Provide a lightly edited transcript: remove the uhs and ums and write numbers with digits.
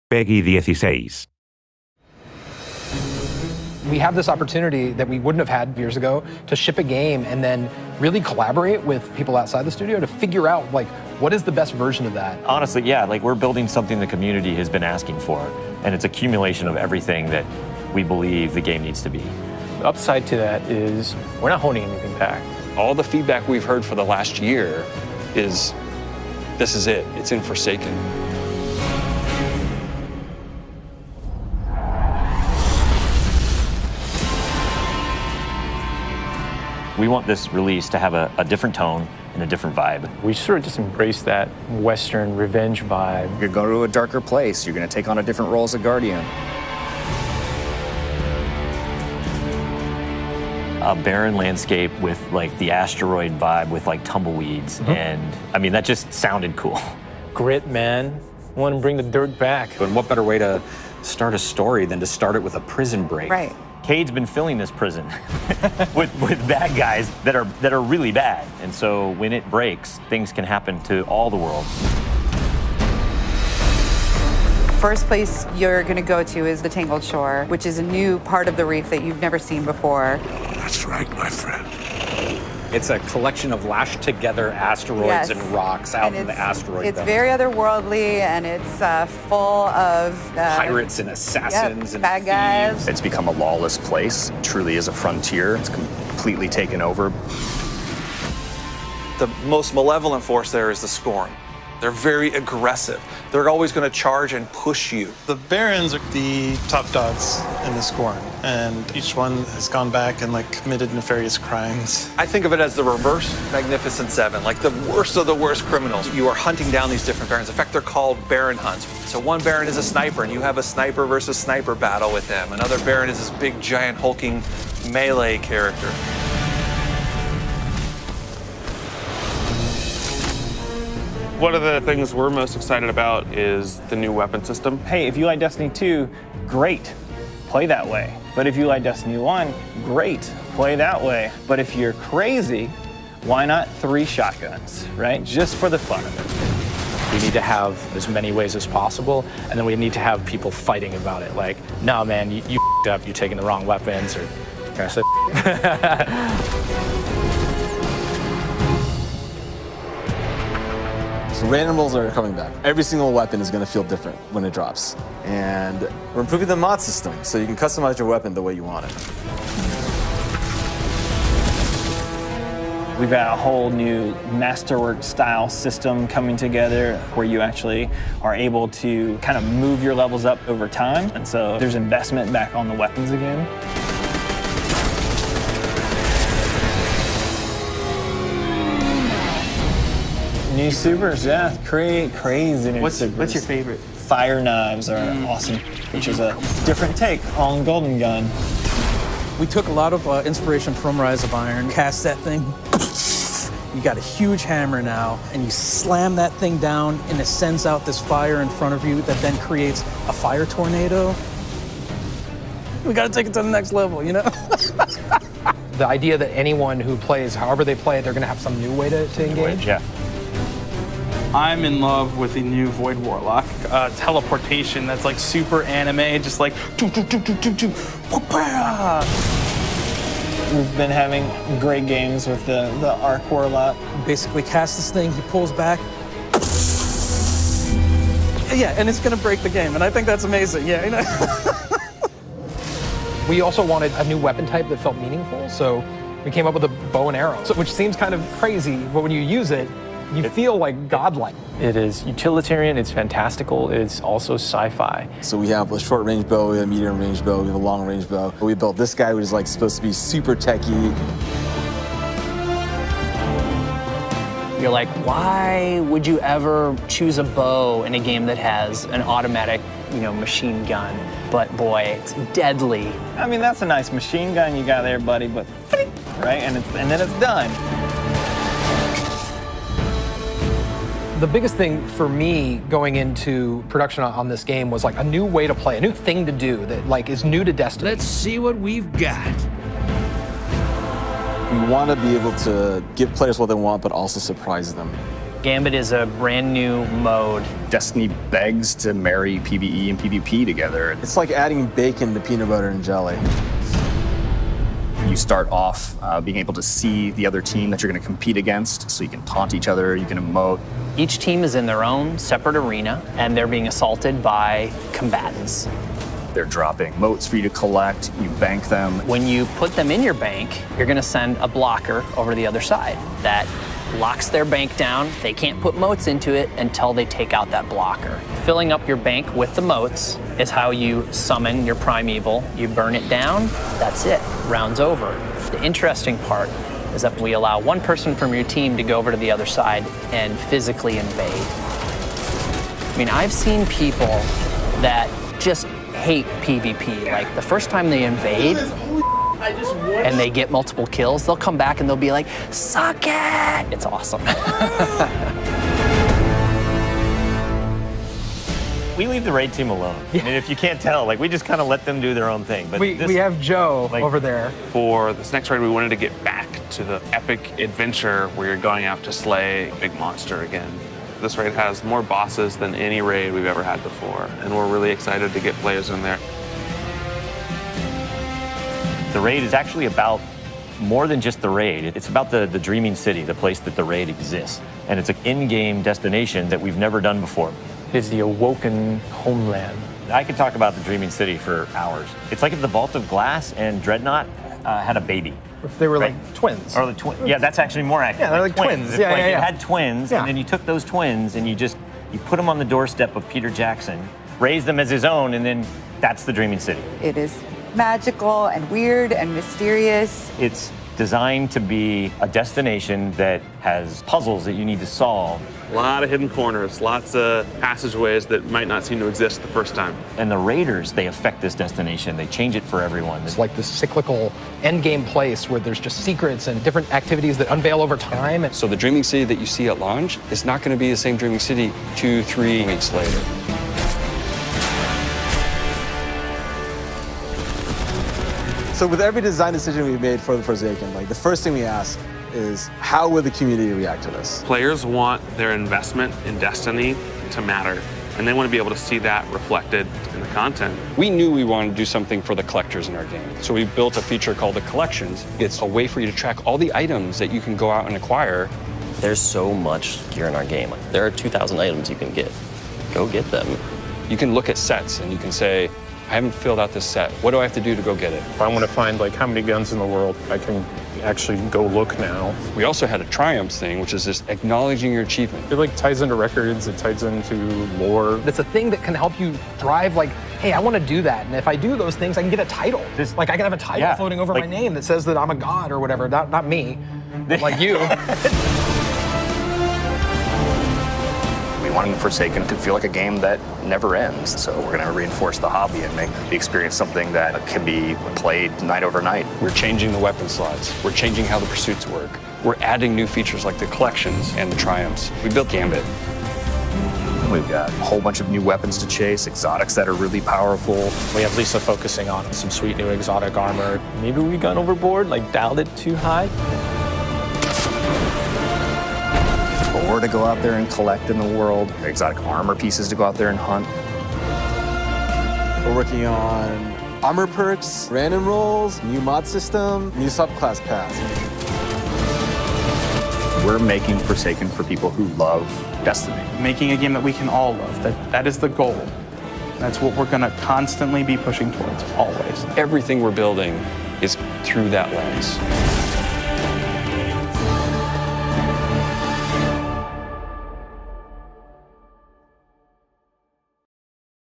Peggy 16. We have this opportunity that we wouldn't have had years ago to ship a game and then really collaborate with people outside the studio to figure out, like, what is the best version of that? Honestly, yeah, like we're building something the community has been asking for, and it's accumulation of everything that we believe the game needs to be. The upside to that is we're not holding anything back. All the feedback we've heard for the last year is, this is it, it's in Forsaken. We want this release to have a different tone and a different vibe. We sort of just embrace that Western revenge vibe. You're going to a darker place. You're going to take on a different role as a guardian. A barren landscape with like the asteroid vibe with like tumbleweeds. And I mean, that just sounded cool. Grit, man. Want to bring the dirt back. But what better way to start a story than to start it with a prison break? Right. Cayde's been filling this prison with bad guys that are really bad. And so when it breaks, things can happen to all the world. First place you're going to go to is the Tangled Shore, which is a new part of the reef that you've never seen before. That's right, my friend. It's a collection of lashed together asteroids and rocks out in the asteroid It's belt. very otherworldly, and it's full of pirates and assassins and bad guys. It's become a lawless place. It truly is a frontier. It's completely taken over. The most malevolent force there is the Scorn. They're very aggressive. They're always going to charge and push you. The Barons are the top dogs in the Scorn, and each one has gone back and like committed nefarious crimes. I think of it as the reverse Magnificent Seven, like the worst of the worst criminals. You are hunting down these different Barons. In fact, they're called Baron hunts. So one Baron is a sniper, and you have a sniper versus sniper battle with them. Another Baron is this big, giant, hulking melee character. One of the things we're most excited about is the new weapon system. Hey, if you like Destiny 2, great, play that way. But if you like Destiny 1, great, play that way. But if you're crazy, why not 3 shotguns, right? Just for the fun of it. We need to have as many ways as possible, and then we need to have people fighting about it. Like, no, man, you f***ed up, you're taking the wrong weapons, or can I say So randomables are coming back. Every single weapon is going to feel different when it drops. And we're improving the mod system, so you can customize your weapon the way you want it. We've got a whole new masterwork style system coming together where you actually are able to kind of move your levels up over time. And so there's investment back on the weapons again. New supers, yeah, crazy new supers. What's your favorite? Fire knives are awesome, which is a different take on Golden Gun. We took a lot of inspiration from Rise of Iron. Cast that thing. You got a huge hammer now, and you slam that thing down, and it sends out this fire in front of you that then creates a fire tornado. We got to take it to the next level, you know? The idea that anyone who plays, however they play, they're going to have some new way to engage. Yeah. I'm in love with the new Void Warlock teleportation that's like super anime, just like We've been having great games with the Arc Warlock. Basically cast this thing, he pulls back. Yeah, and it's gonna break the game, and I think that's amazing, yeah. You know? We also wanted a new weapon type that felt meaningful, so we came up with a bow and arrow, which seems kind of crazy, but when you use it, you feel like godlike. It is utilitarian, it's fantastical, it's also sci-fi. So we have a short range bow, we have a medium range bow, we have a long range bow. We built this guy, which is like supposed to be super techy. You're like, why would you ever choose a bow in a game that has an automatic, machine gun? But boy, it's deadly. I mean, that's a nice machine gun you got there, buddy, but right, and then it's done. The biggest thing for me going into production on this game was like a new way to play, a new thing to do that like is new to Destiny. Let's see what we've got. We want to be able to give players what they want, but also surprise them. Gambit is a brand new mode. Destiny begs to marry PvE and PvP together. It's like adding bacon to peanut butter and jelly. You start off being able to see the other team that you're going to compete against, so you can taunt each other, you can emote. Each team is in their own separate arena, and they're being assaulted by combatants. They're dropping motes for you to collect, you bank them. When you put them in your bank, you're gonna send a blocker over to the other side. That locks their bank down. They can't put motes into it until they take out that blocker. Filling up your bank with the motes is how you summon your primeval. You burn it down, that's it, round's over. The interesting part is that we allow one person from your team to go over to the other side and physically invade. I mean, I've seen people that just hate PvP. Like, the first time they invade and they get multiple kills, they'll come back and they'll be like, suck it! It's awesome. We leave the raid team alone. I mean, if you can't tell, like, we just kind of let them do their own thing. But We have Joe over there. For this next raid, we wanted to get back to the epic adventure where you're going out to slay a big monster again. This raid has more bosses than any raid we've ever had before, and we're really excited to get players in there. The raid is actually about more than just the raid. It's about the dreaming city, the place that the raid exists. And it's an in-game destination that we've never done before. It's the awoken homeland. I could talk about the dreaming city for hours. It's like if the Vault of Glass and Dreadnought had a baby. If they were like twins. Or the twin. Yeah, that's actually more accurate. Yeah, they're like twins. If, Yeah, like, yeah, yeah. You had twins, and then you took those twins and you put them on the doorstep of Peter Jackson, raised them as his own, and then that's the dreaming city. It is magical and weird and mysterious. It's designed to be a destination that has puzzles that you need to solve. A lot of hidden corners, lots of passageways that might not seem to exist the first time. And the raiders, they affect this destination. They change it for everyone. It's like this cyclical endgame place where there's just secrets and different activities that unveil over time. So the dreaming city that you see at launch is not going to be the same dreaming city 2-3 weeks later. So with every design decision we made for the Forsaken, like the first thing we ask is, how will the community react to this? Players want their investment in Destiny to matter, and they want to be able to see that reflected in the content. We knew we wanted to do something for the collectors in our game, so we built a feature called the Collections. It's a way for you to track all the items that you can go out and acquire. There's so much gear in our game. There are 2,000 items you can get. Go get them. You can look at sets and you can say, I haven't filled out this set. What do I have to do to go get it? If I want to find like how many guns in the world, I can actually go look now. We also had a triumphs thing, which is just acknowledging your achievement. It like ties into records, it ties into lore. It's a thing that can help you drive like, hey, I want to do that. And if I do those things, I can get a title. Like I can have a title floating over my name that says that I'm a god or whatever. Not me, but like you. We wanted Forsaken to feel like a game that never ends. So we're going to reinforce the hobby and make the experience something that can be played night over night. We're changing the weapon slots. We're changing how the pursuits work. We're adding new features like the collections and the triumphs. We built Gambit. We've got a whole bunch of new weapons to chase, exotics that are really powerful. We have Lisa focusing on some sweet new exotic armor. Maybe we gone overboard, like dialed it too high. Lore to go out there and collect in the world, exotic armor pieces to go out there and hunt. We're working on armor perks, random rolls, new mod system, new subclass paths. We're making Forsaken for people who love Destiny. Making a game that we can all love. That is the goal. That's what we're going to constantly be pushing towards, always. Everything we're building is through that lens.